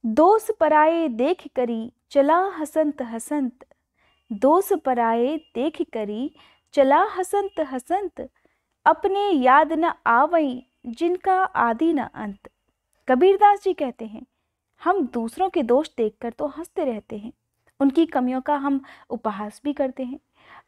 दोष पराये देख करी चला हसंत हसंत, दोष पराये देख करी चला हसंत हसंत, अपने याद न आवई जिनका आदि न अंत। कबीरदास जी कहते हैं, हम दूसरों के दोष देखकर तो हंसते रहते हैं, उनकी कमियों का हम उपहास भी करते हैं,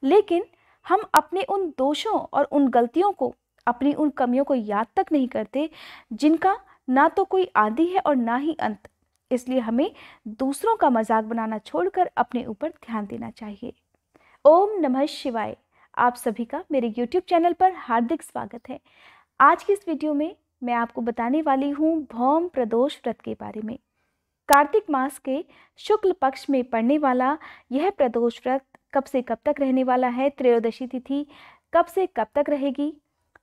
लेकिन हम अपने उन दोषों और उन गलतियों को, अपनी उन कमियों को याद तक नहीं करते जिनका ना तो कोई आदि है और ना ही अंत। इसलिए हमें दूसरों का मजाक बनाना छोड़कर अपने ऊपर ध्यान देना चाहिए। ओम नमः शिवाय। आप सभी का मेरे YouTube चैनल पर हार्दिक स्वागत है। आज की इस वीडियो में मैं आपको बताने वाली हूँ भौम प्रदोष व्रत के बारे में। कार्तिक मास के शुक्ल पक्ष में पड़ने वाला यह प्रदोष व्रत कब से कब तक रहने वाला है, त्रयोदशी तिथि कब से कब तक रहेगी,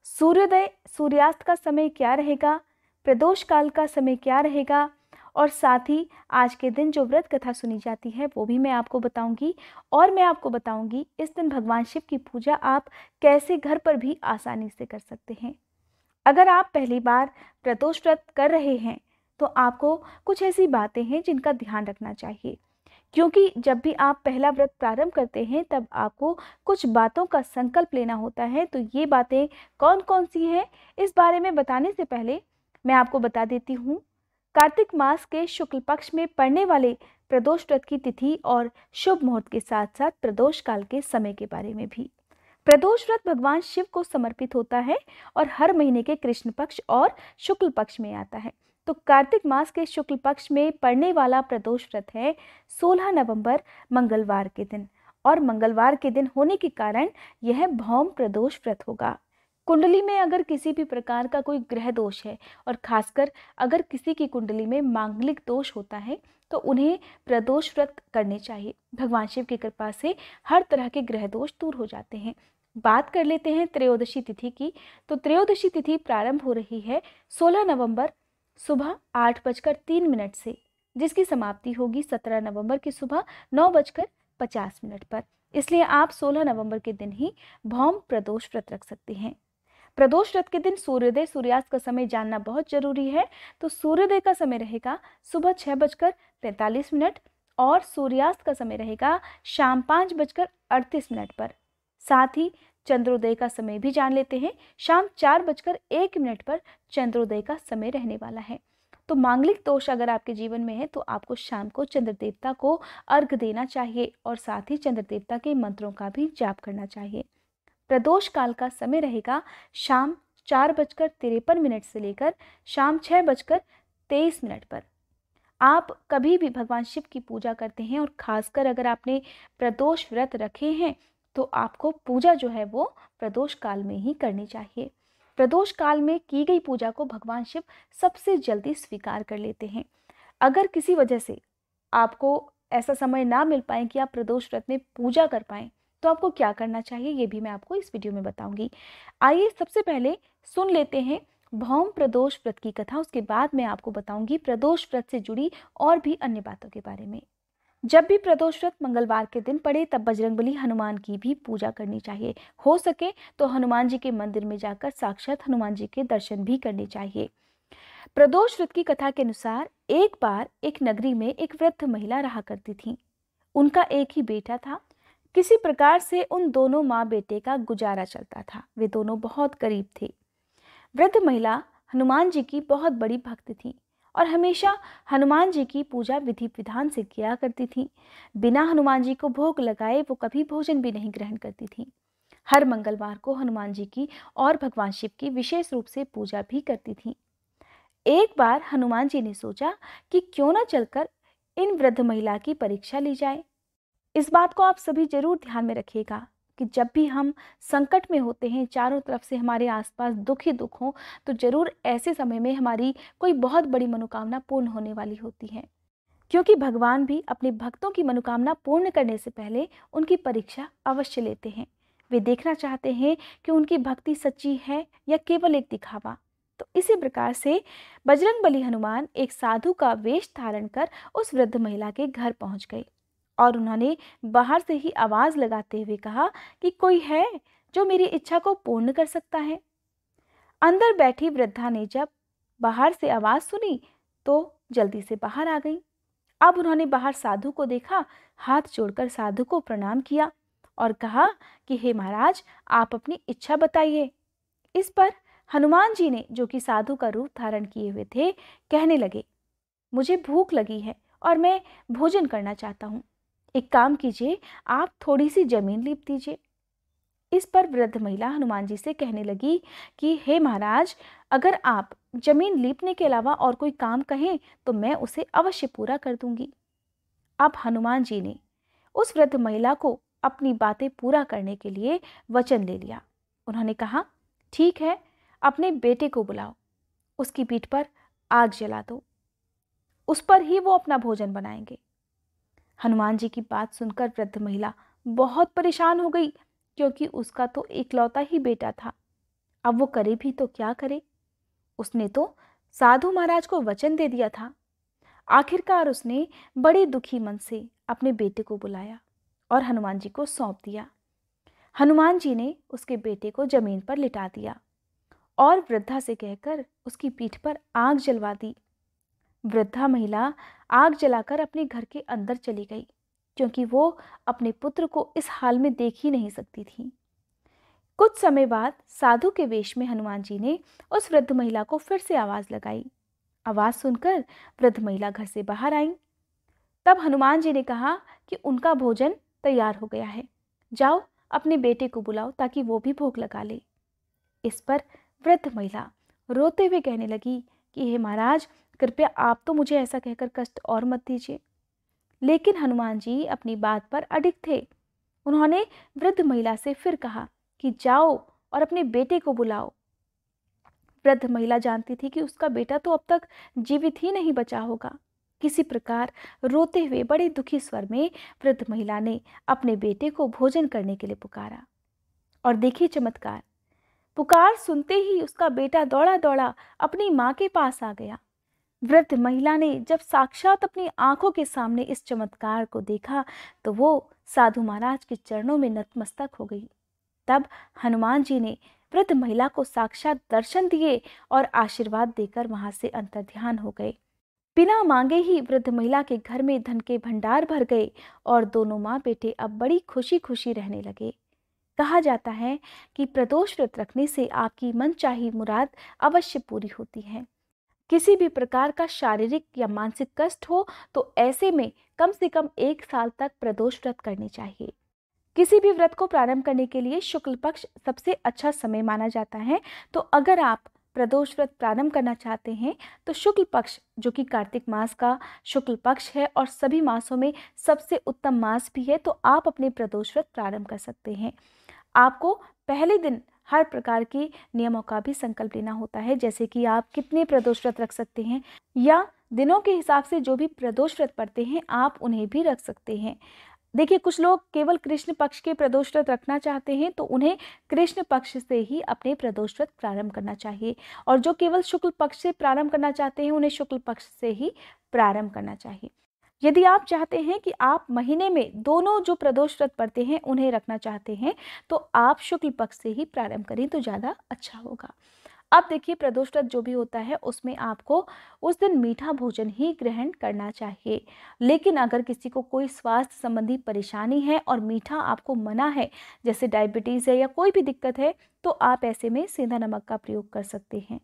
सूर्योदय सूर्यास्त का समय क्या रहेगा, प्रदोष काल का समय क्या रहेगा, और साथ ही आज के दिन जो व्रत कथा सुनी जाती है वो भी मैं आपको बताऊंगी। और मैं आपको बताऊंगी इस दिन भगवान शिव की पूजा आप कैसे घर पर भी आसानी से कर सकते हैं। अगर आप पहली बार प्रदोष व्रत कर रहे हैं तो आपको कुछ ऐसी बातें हैं जिनका ध्यान रखना चाहिए, क्योंकि जब भी आप पहला व्रत प्रारंभ करते हैं तब आपको कुछ बातों का संकल्प लेना होता है। तो ये बातें कौन कौन सी हैं, इस बारे में बताने से पहले मैं आपको बता देती हूँ कार्तिक मास के शुक्ल पक्ष में पड़ने वाले प्रदोष व्रत की तिथि और शुभ मुहूर्त के साथ साथ प्रदोष काल के समय के बारे में भी। प्रदोष व्रत भगवान शिव को समर्पित होता है और हर महीने के कृष्ण पक्ष और शुक्ल पक्ष में आता है। तो कार्तिक मास के शुक्ल पक्ष में पड़ने वाला प्रदोष व्रत है 16 नवंबर मंगलवार के दिन, और मंगलवार के दिन होने के कारण यह भौम प्रदोष व्रत होगा। कुंडली में अगर किसी भी प्रकार का कोई ग्रह दोष है, और खासकर अगर किसी की कुंडली में मांगलिक दोष होता है, तो उन्हें प्रदोष व्रत करने चाहिए। भगवान शिव की कृपा से हर तरह के ग्रह दोष दूर हो जाते हैं। बात कर लेते हैं त्रयोदशी तिथि की। तो त्रयोदशी तिथि प्रारंभ हो रही है 16 नवंबर सुबह 8:03 से, जिसकी समाप्ति होगी 17 नवंबर की सुबह 9:50 पर। इसलिए आप 16 नवंबर के दिन ही भौम प्रदोष व्रत रख सकते हैं। प्रदोष व्रत के दिन सूर्योदय सूर्यास्त का समय जानना बहुत जरूरी है। तो सूर्योदय का समय रहेगा सुबह 6:45 और सूर्यास्त का समय रहेगा शाम 5:38 पर। साथ ही चंद्रोदय का समय भी जान लेते हैं। शाम 4:01 पर चंद्रोदय का समय रहने वाला है। तो मांगलिक दोष अगर आपके जीवन में है तो आपको शाम को चंद्र देवता को अर्घ देना चाहिए और साथ ही चंद्र देवता के मंत्रों का भी जाप करना चाहिए। प्रदोष काल का समय रहेगा शाम 4:53 से लेकर शाम 6:23 पर। आप कभी भी भगवान शिव की पूजा करते हैं और खासकर अगर आपने प्रदोष व्रत रखे हैं तो आपको पूजा जो है वो प्रदोष काल में ही करनी चाहिए। प्रदोष काल में की गई पूजा को भगवान शिव सबसे जल्दी स्वीकार कर लेते हैं। अगर किसी वजह से आपको ऐसा समय ना मिल पाए कि आप प्रदोष व्रत में पूजा कर पाएं, तो आपको क्या करना चाहिए ये भी मैं आपको इस वीडियो में बताऊंगी। आइए सबसे पहले सुन लेते हैं भौम प्रदोष व्रत की कथा, उसके बाद मैं आपको बताऊंगी प्रदोष व्रत से जुड़ी और भी अन्य बातों के बारे में। जब भी प्रदोष व्रत मंगलवार के दिन पड़े तब बजरंगबली हनुमान की भी पूजा करनी चाहिए। हो सके तो हनुमान जी के मंदिर में जाकर साक्षात हनुमान जी के दर्शन भी करने चाहिए। प्रदोष व्रत की कथा के अनुसार एक बार एक नगरी में एक वृद्ध महिला रहा करती थी। उनका एक ही बेटा था। किसी प्रकार से उन दोनों माँ बेटे का गुजारा चलता था। वे दोनों बहुत गरीब थे। वृद्ध महिला हनुमान जी की बहुत बड़ी भक्त थी और हमेशा हनुमान जी की पूजा विधि विधान से किया करती थी। बिना हनुमान जी को भोग लगाए वो कभी भोजन भी नहीं ग्रहण करती थी। हर मंगलवार को हनुमान जी की और भगवान शिव की विशेष रूप से पूजा भी करती थी। एक बार हनुमान जी ने सोचा कि क्यों न चलकर इन वृद्ध महिला की परीक्षा ली जाए। इस बात को आप सभी जरूर ध्यान में रखिएगा कि जब भी हम संकट में होते हैं, चारों तरफ से हमारे आसपास दुख ही दुख हो, तो जरूर ऐसे समय में हमारी कोई बहुत बड़ी मनोकामना पूर्ण होने वाली होती है, क्योंकि भगवान भी अपने भक्तों की मनोकामना पूर्ण करने से पहले उनकी परीक्षा अवश्य लेते हैं। वे देखना चाहते हैं कि उनकी भक्ति सच्ची है या केवल एक दिखावा। तो इसी प्रकार से बजरंगबली हनुमान एक साधु का वेश धारण कर उस वृद्ध महिला के घर पहुंच गए और उन्होंने बाहर से ही आवाज लगाते हुए कहा कि कोई है जो मेरी इच्छा को पूर्ण कर सकता है। अंदर बैठी वृद्धा ने जब बाहर से आवाज सुनी तो जल्दी से बाहर आ गई। अब उन्होंने बाहर साधु को देखा, हाथ जोड़कर साधु को प्रणाम किया और कहा कि हे महाराज, आप अपनी इच्छा बताइए। इस पर हनुमान जी ने, जो कि साधु का रूप धारण किए हुए थे, कहने लगे, मुझे भूख लगी है और मैं भोजन करना चाहता हूँ। एक काम कीजिए, आप थोड़ी सी जमीन लीप दीजिए। इस पर वृद्ध महिला हनुमान जी से कहने लगी कि हे महाराज, अगर आप जमीन लीपने के अलावा और कोई काम कहें तो मैं उसे अवश्य पूरा कर दूंगी। अब हनुमान जी ने उस वृद्ध महिला को अपनी बातें पूरा करने के लिए वचन ले लिया। उन्होंने कहा, ठीक है, अपने बेटे को बुलाओ, उसकी पीठ पर आग जला दो, उस पर ही वो अपना भोजन बनाएंगे। हनुमान जी की बात सुनकर वृद्ध महिला बहुत परेशान हो गई, क्योंकि उसका तो इकलौता ही बेटा था। अब वो करे भी तो क्या करे? उसने तो साधु महाराज को वचन दे दिया था। आखिरकार उसने बड़े दुखी मन से अपने बेटे को बुलाया और हनुमान जी को सौंप दिया। हनुमान जी ने उसके बेटे को जमीन पर लिटा दिया और वृद्धा से कहकर उसकी पीठ पर आग जलवा दी। वृद्धा महिला आग जलाकर अपने घर के अंदर चली गई, क्योंकि वो अपने पुत्र को इस हाल में देख ही नहीं सकती थी। कुछ समय बाद साधु के वेश में हनुमान जी ने उस वृद्ध महिला को फिर से आवाज लगाई। आवाज सुनकर वृद्ध महिला घर से बाहर आई। तब हनुमान जी ने कहा कि उनका भोजन तैयार हो गया है, जाओ अपने बेटे को बुलाओ ताकि वो भी भोग लगा ले। इस पर वृद्ध महिला रोते हुए कहने लगी कि हे महाराज, कृपया आप तो मुझे ऐसा कहकर कष्ट और मत दीजिए। लेकिन हनुमान जी अपनी बात पर अडिग थे। उन्होंने वृद्ध महिला से फिर कहा कि जाओ और अपने बेटे को बुलाओ। वृद्ध महिला जानती थी कि उसका बेटा तो अब तक जीवित ही नहीं बचा होगा। किसी प्रकार रोते हुए बड़े दुखी स्वर में वृद्ध महिला ने अपने बेटे को भोजन करने के लिए पुकारा। और देखिए चमत्कार, पुकार सुनते ही उसका बेटा दौड़ा दौड़ा अपनी माँ के पास आ गया। वृद्ध महिला ने जब साक्षात अपनी आंखों के सामने इस चमत्कार को देखा तो वो साधु महाराज के चरणों में नतमस्तक हो गई। तब हनुमान जी ने वृद्ध महिला को साक्षात दर्शन दिए और आशीर्वाद देकर वहां से अंतर्ध्यान हो गए। बिना मांगे ही वृद्ध महिला के घर में धन के भंडार भर गए और दोनों माँ बेटे अब बड़ी खुशी खुशी रहने लगे। कहा जाता है कि प्रदोष व्रत रखने से आपकी मनचाही मुराद अवश्य पूरी होती है। किसी भी प्रकार का शारीरिक या मानसिक कष्ट हो तो ऐसे में कम से कम 1 साल तक प्रदोष व्रत करनी चाहिए। किसी भी व्रत को प्रारंभ करने के लिए शुक्ल पक्ष सबसे अच्छा समय माना जाता है। तो अगर आप प्रदोष व्रत प्रारंभ करना चाहते हैं तो शुक्ल पक्ष, जो कि कार्तिक मास का शुक्ल पक्ष है और सभी मासों में सबसे उत्तम मास भी है, तो आप अपने प्रदोष व्रत प्रारंभ कर सकते हैं। आपको पहले दिन हर प्रकार के नियमों का भी संकल्प लेना होता है, जैसे कि आप कितने प्रदोष व्रत रख सकते हैं या दिनों के हिसाब से जो भी प्रदोष व्रत पड़ते हैं आप उन्हें भी रख सकते हैं। देखिए, कुछ लोग केवल कृष्ण पक्ष के प्रदोष व्रत रखना चाहते हैं तो उन्हें कृष्ण पक्ष से ही अपने प्रदोष व्रत प्रारंभ करना चाहिए, और जो केवल शुक्ल पक्ष से प्रारंभ करना चाहते हैं उन्हें शुक्ल पक्ष से ही प्रारंभ करना चाहिए। यदि आप चाहते हैं कि आप महीने में दोनों जो प्रदोष व्रत पड़ते हैं उन्हें रखना चाहते हैं तो आप शुक्ल पक्ष से ही प्रारंभ करें तो ज़्यादा अच्छा होगा। अब देखिए, प्रदोष व्रत जो भी होता है उसमें आपको उस दिन मीठा भोजन ही ग्रहण करना चाहिए। लेकिन अगर किसी को कोई स्वास्थ्य संबंधी परेशानी है और मीठा आपको मना है, जैसे डायबिटीज़ है या कोई भी दिक्कत है, तो आप ऐसे में सेंधा नमक का प्रयोग कर सकते हैं।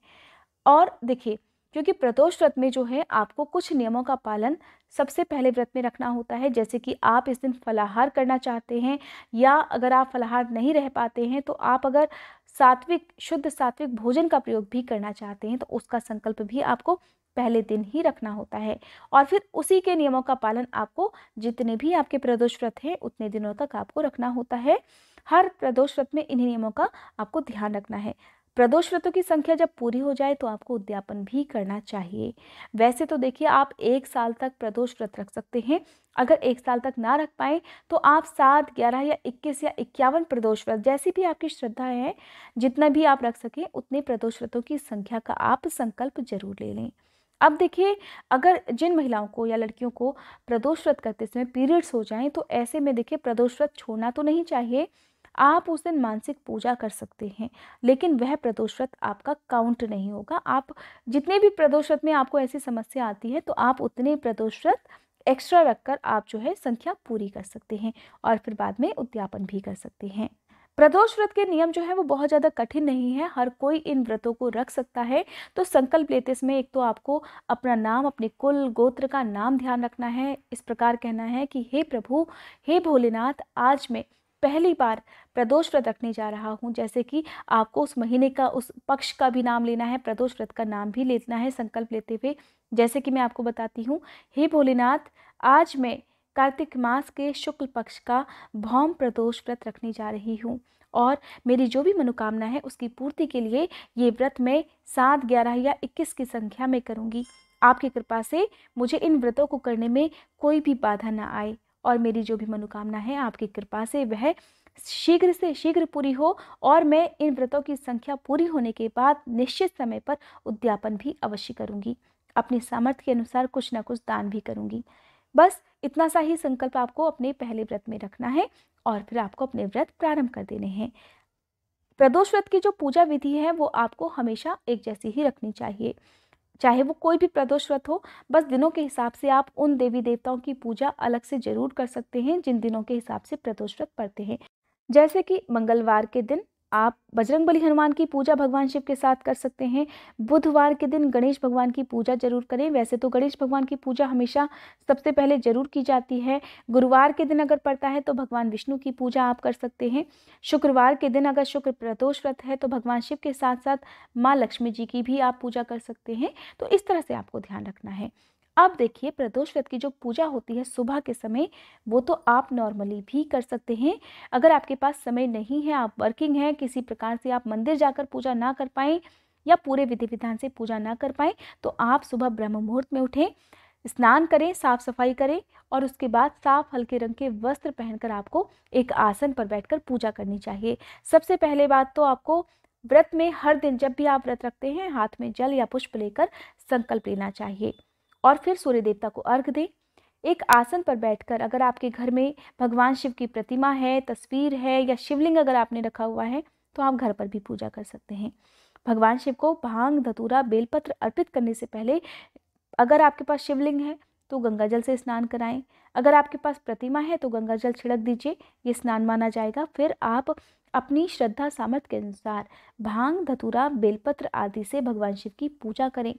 और देखिए, क्योंकि प्रदोष व्रत में जो है आपको कुछ नियमों का पालन सबसे पहले व्रत में रखना होता है, जैसे कि आप इस दिन फलाहार करना चाहते हैं या अगर आप फलाहार नहीं रह पाते हैं तो आप अगर सात्विक, शुद्ध सात्विक भोजन का प्रयोग भी करना चाहते हैं तो उसका संकल्प भी आपको पहले दिन ही रखना होता है। और फिर उसी के नियमों का पालन आपको जितने भी आपके प्रदोष व्रत हैं उतने दिनों तक आपको रखना होता है। हर प्रदोष व्रत में इन्हीं नियमों का आपको ध्यान रखना है। प्रदोष व्रतों की संख्या जब पूरी हो जाए तो आपको उद्यापन भी करना चाहिए। वैसे तो देखिए, आप 1 साल तक प्रदोष व्रत रख सकते हैं। अगर 1 साल तक ना रख पाए तो आप 7, 11 या 21 या 51 प्रदोष व्रत, जैसी भी आपकी श्रद्धा है, जितना भी आप रख सकें उतने प्रदोष व्रतों की संख्या का आप संकल्प जरूर ले लें। अब देखिए, अगर जिन महिलाओं को या लड़कियों को प्रदोष व्रत करते समय पीरियड्स हो जाएं तो ऐसे में देखिए प्रदोष व्रत छोड़ना तो नहीं चाहिए। आप उस दिन मानसिक पूजा कर सकते हैं, लेकिन वह प्रदोष व्रत आपका काउंट नहीं होगा। आप जितने भी प्रदोष व्रत में आपको ऐसी समस्या आती है तो आप उतने प्रदोष व्रत एक्स्ट्रा रखकर आप जो है संख्या पूरी कर सकते हैं और फिर बाद में उद्यापन भी कर सकते हैं। प्रदोष व्रत के नियम जो है वो बहुत ज़्यादा कठिन नहीं है, हर कोई इन व्रतों को रख सकता है। तो संकल्प लेते समय एक तो आपको अपना नाम, अपने कुल गोत्र का नाम ध्यान रखना है। इस प्रकार कहना है कि हे प्रभु, हे भोलेनाथ, आज मैं पहली बार प्रदोष व्रत रखने जा रहा हूँ। जैसे कि आपको उस महीने का, उस पक्ष का भी नाम लेना है, प्रदोष व्रत का नाम भी लेना है संकल्प लेते हुए। जैसे कि मैं आपको बताती हूँ, हे भोलेनाथ, आज मैं कार्तिक मास के शुक्ल पक्ष का भौम प्रदोष व्रत रखने जा रही हूँ और मेरी जो भी मनोकामना है उसकी पूर्ति के लिए ये व्रत मैं 7, 11 या 21 की संख्या में करूँगी। आपकी कृपा से मुझे इन व्रतों को करने में कोई भी बाधा ना आए और मेरी जो भी मनोकामना है आपकी कृपा से वह शीघ्र से शीघ्र पूरी हो और मैं इन व्रतों की संख्या पूरी होने के बाद निश्चित समय पर उद्यापन भी अवश्य करूँगी। अपनी सामर्थ्य के अनुसार कुछ ना कुछ दान भी करूँगी। बस इतना सा ही संकल्प आपको अपने पहले व्रत में रखना है और फिर आपको अपने व्रत प्रारंभ कर देने हैं। प्रदोष व्रत की जो पूजा विधि है वो आपको हमेशा एक जैसी ही रखनी चाहिए, चाहे वो कोई भी प्रदोष व्रत हो। बस दिनों के हिसाब से आप उन देवी देवताओं की पूजा अलग से जरूर कर सकते हैं जिन दिनों के हिसाब से प्रदोष व्रत पड़ते हैं। जैसे कि मंगलवार के दिन आप बजरंगबली हनुमान की पूजा भगवान शिव के साथ कर सकते हैं। बुधवार के दिन गणेश भगवान की पूजा जरूर करें। वैसे तो गणेश भगवान की पूजा हमेशा सबसे पहले जरूर की जाती है। गुरुवार के दिन अगर पड़ता है तो भगवान विष्णु की पूजा आप कर सकते हैं। शुक्रवार के दिन अगर शुक्र प्रदोष व्रत है तो भगवान शिव के साथ साथ माँ लक्ष्मी जी की भी आप पूजा कर सकते हैं। तो इस तरह से आपको ध्यान रखना है। अब देखिए, प्रदोष व्रत की जो पूजा होती है सुबह के समय, वो तो आप नॉर्मली भी कर सकते हैं। अगर आपके पास समय नहीं है, आप वर्किंग हैं, किसी प्रकार से आप मंदिर जाकर पूजा ना कर पाएँ या पूरे विधि विधान से पूजा ना कर पाएँ, तो आप सुबह ब्रह्म मुहूर्त में उठें, स्नान करें, साफ सफाई करें और उसके बाद साफ हल्के रंग के वस्त्र पहनकर आपको एक आसन पर बैठकर पूजा करनी चाहिए। सबसे पहले बात तो आपको व्रत में हर दिन जब भी आप व्रत रखते हैं हाथ में जल या पुष्प लेकर संकल्प लेना चाहिए और फिर सूर्य देवता को अर्घ दें। एक आसन पर बैठकर, अगर आपके घर में भगवान शिव की प्रतिमा है, तस्वीर है या शिवलिंग अगर आपने रखा हुआ है तो आप घर पर भी पूजा कर सकते हैं। भगवान शिव को भांग, धतूरा, बेलपत्र अर्पित करने से पहले अगर आपके पास शिवलिंग है तो गंगा जल से स्नान कराएं। अगर आपके पास प्रतिमा है तो गंगा जल छिड़क दीजिए, ये स्नान माना जाएगा। फिर आप अपनी श्रद्धा सामर्थ्य के अनुसार भांग, धतूरा, बेलपत्र आदि से भगवान शिव की पूजा करें।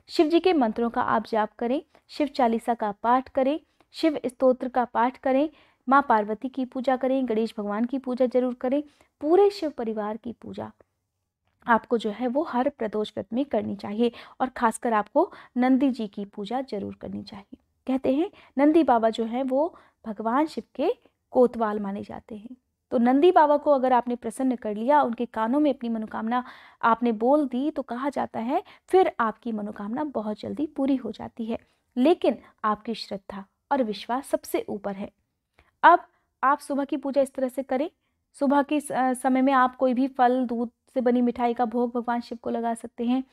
शिव जी के मंत्रों का आप जाप करें, शिव चालीसा का पाठ करें, शिव स्तोत्र का पाठ करें, माँ पार्वती की पूजा करें, गणेश भगवान की पूजा जरूर करें। पूरे शिव परिवार की पूजा आपको जो है वो हर प्रदोष व्रत में करनी चाहिए और खासकर आपको नंदी जी की पूजा जरूर करनी चाहिए। कहते हैं नंदी बाबा जो है वो भगवान शिव के कोतवाल माने जाते हैं। तो नंदी बाबा को अगर आपने प्रसन्न कर लिया, उनके कानों में अपनी मनोकामना आपने बोल दी, तो कहा जाता है फिर आपकी मनोकामना बहुत जल्दी पूरी हो जाती है। लेकिन आपकी श्रद्धा और विश्वास सबसे ऊपर है। अब आप सुबह की पूजा इस तरह से करें। सुबह के समय में आप कोई भी फल, दूध से बनी मिठाई का भोग भगवान शिव को लगा सकते हैं।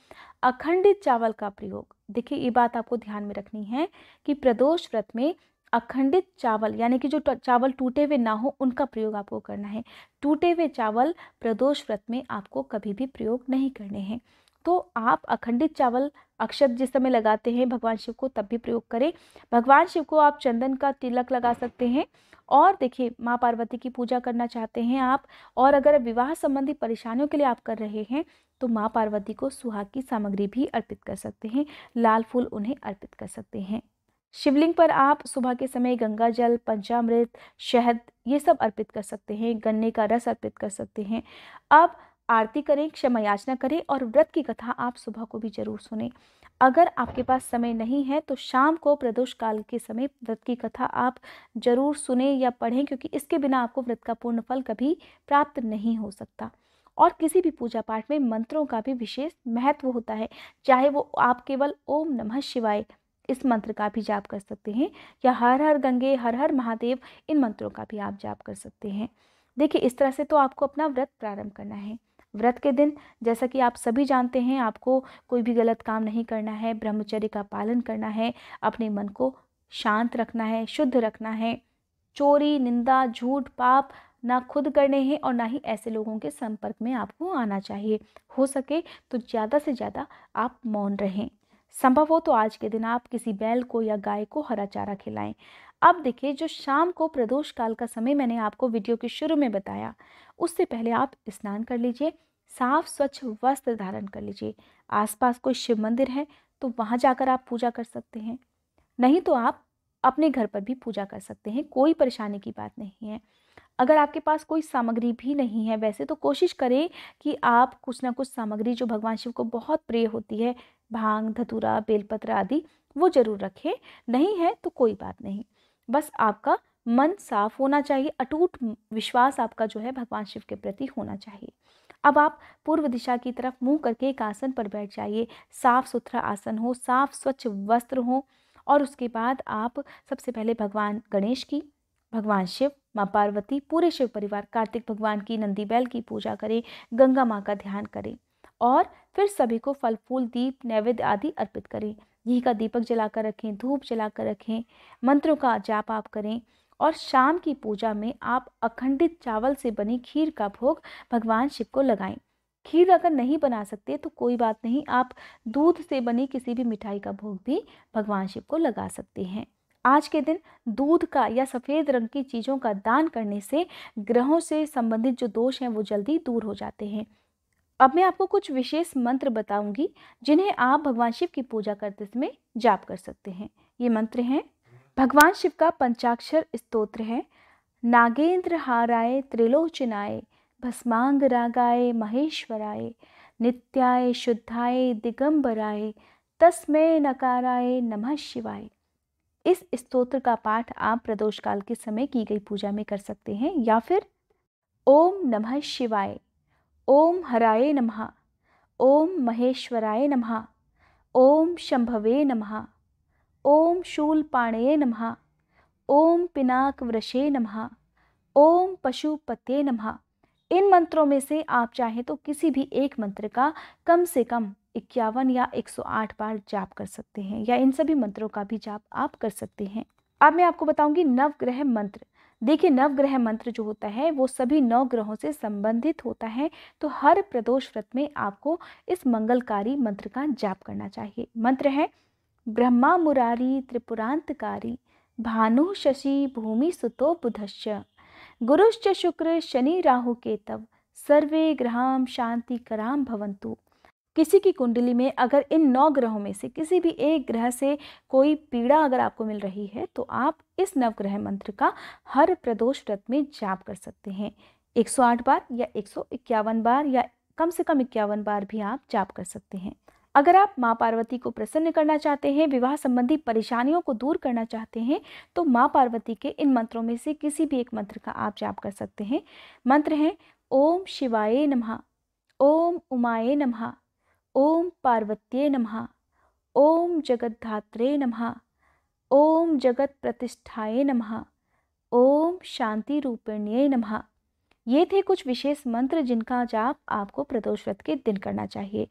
अखंडित चावल का प्रयोग, देखिए ये बात आपको ध्यान में रखनी है कि प्रदोष व्रत में अखंडित चावल यानी कि जो चावल टूटे हुए ना हो उनका प्रयोग आपको करना है। टूटे हुए चावल प्रदोष व्रत में आपको कभी भी प्रयोग नहीं करने हैं। तो आप अखंडित चावल अक्षत जिस समय लगाते हैं भगवान शिव को तब भी प्रयोग करें। भगवान शिव को आप चंदन का तिलक लगा सकते हैं। और देखिए, माँ पार्वती की पूजा करना चाहते हैं आप और अगर विवाह संबंधी परेशानियों के लिए आप कर रहे हैं तो माँ पार्वती को सुहाग की सामग्री भी अर्पित कर सकते हैं, लाल फूल उन्हें अर्पित कर सकते हैं। शिवलिंग पर आप सुबह के समय गंगा जल, पंचामृत, शहद ये सब अर्पित कर सकते हैं, गन्ने का रस अर्पित कर सकते हैं। अब आरती करें, क्षमा याचना करें और व्रत की कथा आप सुबह को भी जरूर सुनें। अगर आपके पास समय नहीं है तो शाम को प्रदोष काल के समय व्रत की कथा आप जरूर सुने या पढ़ें, क्योंकि इसके बिना आपको व्रत का पूर्ण फल कभी प्राप्त नहीं हो सकता। और किसी भी पूजा पाठ में मंत्रों का भी विशेष महत्व होता है, चाहे वो आप केवल ओम नमः शिवाय इस मंत्र का भी जाप कर सकते हैं या हर हर गंगे, हर हर महादेव, इन मंत्रों का भी आप जाप कर सकते हैं। देखिए, इस तरह से तो आपको अपना व्रत प्रारंभ करना है। व्रत के दिन जैसा कि आप सभी जानते हैं, आपको कोई भी गलत काम नहीं करना है, ब्रह्मचर्य का पालन करना है, अपने मन को शांत रखना है, शुद्ध रखना है। चोरी, निंदा, झूठ, पाप, ना खुद करने हैं और ना ही ऐसे लोगों के संपर्क में आपको आना चाहिए। हो सके तो ज़्यादा से ज़्यादा आप मौन रहें। संभव हो तो आज के दिन आप किसी बैल को या गाय को हरा चारा खिलाएं। अब देखिए, जो शाम को प्रदोष काल का समय मैंने आपको वीडियो के शुरू में बताया, उससे पहले आप स्नान कर लीजिए, साफ स्वच्छ वस्त्र धारण कर लीजिए। आसपास कोई शिव मंदिर है तो वहाँ जाकर आप पूजा कर सकते हैं, नहीं तो आप अपने घर पर भी पूजा कर सकते हैं, कोई परेशानी की बात नहीं है। अगर आपके पास कोई सामग्री भी नहीं है वैसे तो कोशिश करें कि आप कुछ ना कुछ सामग्री जो भगवान शिव को बहुत प्रिय होती है, भांग, धतूरा, बेलपत्र आदि, वो जरूर रखें। नहीं है तो कोई बात नहीं, बस आपका मन साफ होना चाहिए, अटूट विश्वास आपका जो है भगवान शिव के प्रति होना चाहिए। अब आप पूर्व दिशा की तरफ मुंह करके एक आसन पर बैठ जाइए। साफ सुथरा आसन हो, साफ स्वच्छ वस्त्र हो, और उसके बाद आप सबसे पहले भगवान गणेश की, भगवान शिव, माँ पार्वती, पूरे शिव परिवार, कार्तिक भगवान की, नंदी बैल की पूजा करें, गंगा माँ का ध्यान करें और फिर सभी को फल फूल, दीप, नैवेद्य आदि अर्पित करें। घी का दीपक जलाकर रखें, धूप जलाकर रखें, मंत्रों का जाप आप करें और शाम की पूजा में आप अखंडित चावल से बनी खीर का भोग भगवान शिव को लगाएं। खीर अगर नहीं बना सकते तो कोई बात नहीं, आप दूध से बनी किसी भी मिठाई का भोग भी भगवान शिव को लगा सकते हैं। आज के दिन दूध का या सफ़ेद रंग की चीज़ों का दान करने से ग्रहों से संबंधित जो दोष हैं वो जल्दी दूर हो जाते हैं। अब मैं आपको कुछ विशेष मंत्र बताऊंगी जिन्हें आप भगवान शिव की पूजा करते समय जाप कर सकते हैं। ये मंत्र हैं, भगवान शिव का पंचाक्षर स्तोत्र है, नागेंद्र हाराय त्रिलोचनाय भस्मांग रागाय महेश्वराय नित्याय शुद्धाय दिगंबराय तस्मै नकाराय नमः शिवाय। इस स्तोत्र का पाठ आप प्रदोष काल के समय की गई पूजा में कर सकते हैं, या फिर ओम नमः शिवाय, ओम हराय नमः, ओम महेश्वराय नमः, ओम शंभवे नमः, ओम शूलपाणये नमः, ओम पिनाक वृषे नमः, ओम पशुपते नमः। इन मंत्रों में से आप चाहें तो किसी भी एक मंत्र का कम से कम 51 या 108 बार जाप कर सकते हैं, या इन सभी मंत्रों का भी जाप आप कर सकते हैं। अब मैं आपको बताऊंगी नवग्रह मंत्र। देखिए, नवग्रह मंत्र जो होता है वो सभी 9 ग्रहों से संबंधित होता है, तो हर प्रदोष व्रत में आपको इस मंगलकारी मंत्र का जाप करना चाहिए। मंत्र है, ब्रह्मा मुरारी त्रिपुरांतकारी भानु शशि भूमि सुतो बुधश्च गुरुश्च शुक्र शनि राहु केतव सर्वे ग्रहाम शांति कराम भवन्तु। किसी की कुंडली में अगर इन 9 ग्रहों में से किसी भी एक ग्रह से कोई पीड़ा अगर आपको मिल रही है तो आप इस नवग्रह मंत्र का हर प्रदोष व्रत में जाप कर सकते हैं। 108 बार या 151 बार या कम से कम 51 बार भी आप जाप कर सकते हैं। अगर आप माँ पार्वती को प्रसन्न करना चाहते हैं, विवाह संबंधी परेशानियों को दूर करना चाहते हैं, तो माँ पार्वती के इन मंत्रों में से किसी भी एक मंत्र का आप जाप कर सकते हैं। मंत्र हैं, ओम शिवाय नमः, ओम उमाय नमः, ओम पार्वत्ये नमः, ओम जगद्धात्रे नमः, ओम जगत प्रतिष्ठाये नमः, ओम शांति रूपिण्ये नमः। ये थे कुछ विशेष मंत्र जिनका जाप आपको प्रदोष व्रत के दिन करना चाहिए।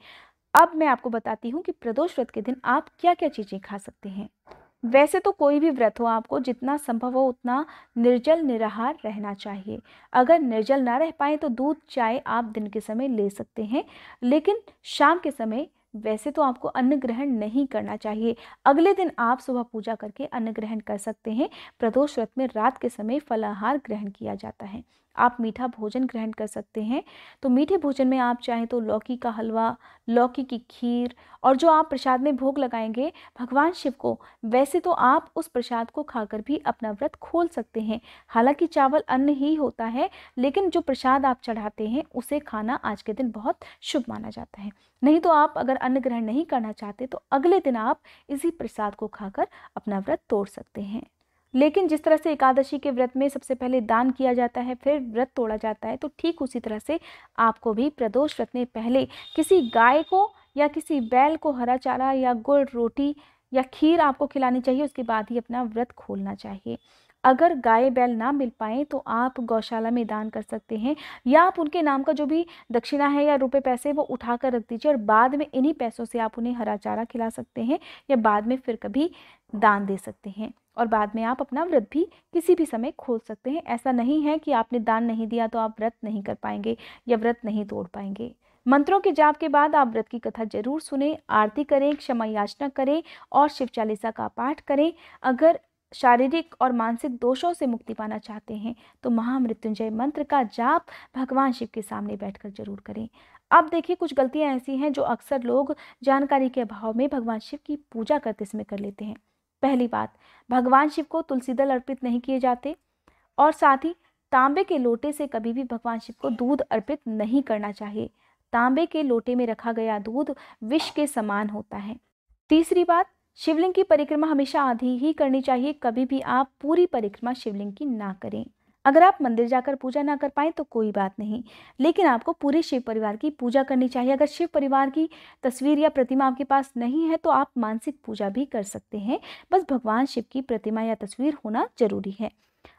अब मैं आपको बताती हूँ कि प्रदोष व्रत के दिन आप क्या क्या चीज़ें खा सकते हैं। वैसे तो कोई भी व्रत हो, आपको जितना संभव हो उतना निर्जल निराहार रहना चाहिए। अगर निर्जल ना रह पाए तो दूध चाय आप दिन के समय ले सकते हैं, लेकिन शाम के समय वैसे तो आपको अन्न ग्रहण नहीं करना चाहिए। अगले दिन आप सुबह पूजा करके अन्न ग्रहण कर सकते हैं। प्रदोष व्रत में रात के समय फलाहार ग्रहण किया जाता है। आप मीठा भोजन ग्रहण कर सकते हैं। तो मीठे भोजन में आप चाहें तो लौकी का हलवा, लौकी की खीर, और जो आप प्रसाद में भोग लगाएंगे भगवान शिव को, वैसे तो आप उस प्रसाद को खाकर भी अपना व्रत खोल सकते हैं। हालांकि चावल अन्न ही होता है, लेकिन जो प्रसाद आप चढ़ाते हैं उसे खाना आज के दिन बहुत शुभ माना जाता है। नहीं तो आप अगर अन्न ग्रहण नहीं करना चाहते तो अगले दिन आप इसी प्रसाद को खाकर अपना व्रत तोड़ सकते हैं। लेकिन जिस तरह से एकादशी के व्रत में सबसे पहले दान किया जाता है फिर व्रत तोड़ा जाता है, तो ठीक उसी तरह से आपको भी प्रदोष व्रत में पहले किसी गाय को या किसी बैल को हरा चारा या गुड़, रोटी या खीर आपको खिलानी चाहिए। उसके बाद ही अपना व्रत खोलना चाहिए। अगर गाय बैल ना मिल पाएँ तो आप गौशाला में दान कर सकते हैं, या आप उनके नाम का जो भी दक्षिणा है या रुपए पैसे वो उठा कर रख दीजिए और बाद में इन्हीं पैसों से आप उन्हें हरा चारा खिला सकते हैं या बाद में फिर कभी दान दे सकते हैं। और बाद में आप अपना व्रत भी किसी भी समय खोल सकते हैं। ऐसा नहीं है कि आपने दान नहीं दिया तो आप व्रत नहीं कर पाएंगे या व्रत नहीं तोड़ पाएंगे। मंत्रों के जाप के बाद आप व्रत की कथा जरूर सुने, आरती करें, क्षमा याचना करें और शिव चालीसा का पाठ करें। अगर शारीरिक और मानसिक दोषों से मुक्ति पाना चाहते हैं तो महामृत्युंजय मंत्र का जाप भगवान शिव के सामने बैठकर जरूर करें। अब देखिए, कुछ गलतियां ऐसी हैं जो अक्सर लोग जानकारी के अभाव में भगवान शिव की पूजा करते समय कर लेते हैं। पहली बात, भगवान शिव को तुलसी दल अर्पित नहीं किए जाते, और साथ ही तांबे के लोटे से कभी भी भगवान शिव को दूध अर्पित नहीं करना चाहिए। तांबे के लोटे में रखा गया दूध विष के समान होता है। तीसरी बात, शिवलिंग की परिक्रमा हमेशा आधी ही करनी चाहिए, कभी भी आप पूरी परिक्रमा शिवलिंग की ना करें। अगर आप मंदिर जाकर पूजा ना कर पाएं तो कोई बात नहीं, लेकिन आपको पूरे शिव परिवार की पूजा करनी चाहिए। अगर शिव परिवार की तस्वीर या प्रतिमा आपके पास नहीं है तो आप मानसिक पूजा भी कर सकते हैं, बस भगवान शिव की प्रतिमा या तस्वीर होना जरूरी है।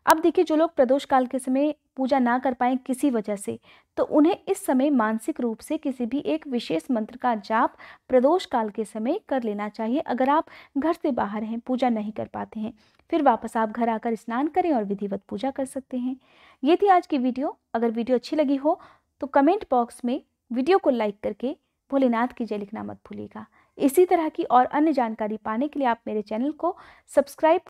अब देखिए, जो लोग प्रदोष काल के समय पूजा ना कर पाए किसी वजह से, तो उन्हें इस समय मानसिक रूप से किसी भी एक विशेष मंत्र का जाप प्रदोष काल के समय कर लेना चाहिए। अगर आप घर से बाहर हैं, पूजा नहीं कर पाते हैं, फिर वापस आप घर आकर स्नान करें और विधिवत पूजा कर सकते हैं। ये थी आज की वीडियो। अगर वीडियो अच्छी लगी हो तो कमेंट बॉक्स में वीडियो को लाइक करके भोलेनाथ की जय लिखना मत भूलिएगा। इसी तरह की और अन्य जानकारी पाने के लिए आप मेरे चैनल को सब्सक्राइब